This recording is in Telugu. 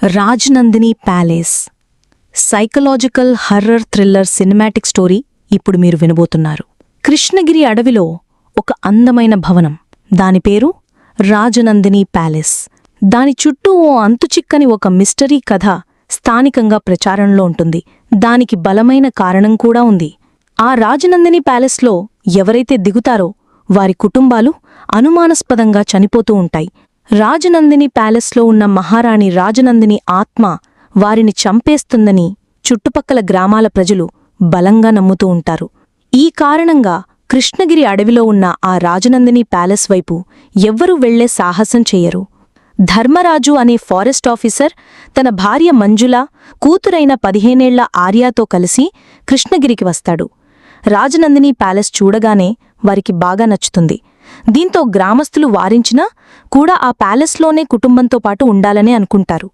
Rajanandini palace psychological horror thriller cinematic story ఇప్పుడు మీరు వినబోతున్నారు. కృష్ణగిరి అడవిలో ఒక అందమైన భవనం, దాని పేరు రాజనందిని ప్యాలెస్. దాని చుట్టూ ఓ అంతుచిక్కని ఒక మిస్టరీ కథ స్థానికంగా ప్రచారంలో ఉంటుంది. దానికి బలమైన కారణం కూడా ఉంది. ఆ రాజనందిని ప్యాలెస్లో ఎవరైతే దిగుతారో వారి కుటుంబాలు అనుమానాస్పదంగా చనిపోతూ ఉంటాయి. రాజనందిని ప్యాలెస్లో ఉన్న మహారాణి రాజనందిని ఆత్మ వారిని చంపేస్తుందని చుట్టుపక్కల గ్రామాల ప్రజలు బలంగా నమ్ముతూ ఉంటారు. ఈ కారణంగా కృష్ణగిరి అడవిలో ఉన్న ఆ రాజనందిని ప్యాలెస్ వైపు ఎవ్వరూ వెళ్లే సాహసం చెయ్యరు. ధర్మరాజు అనే ఫారెస్ట్ ఆఫీసర్ తన భార్య మంజుల, కూతురైన 15 ఏళ్ల ఆర్యాతో కలిసి కృష్ణగిరికి వస్తాడు. రాజనందిని ప్యాలెస్ చూడగానే వారికి బాగా నచ్చుతుంది. దీంతో గ్రామస్తులు వారించినా కూడా ఆ ప్యాలెస్లోనే కుటుంబంతో పాటు ఉండాలనే అనుకుంటారు.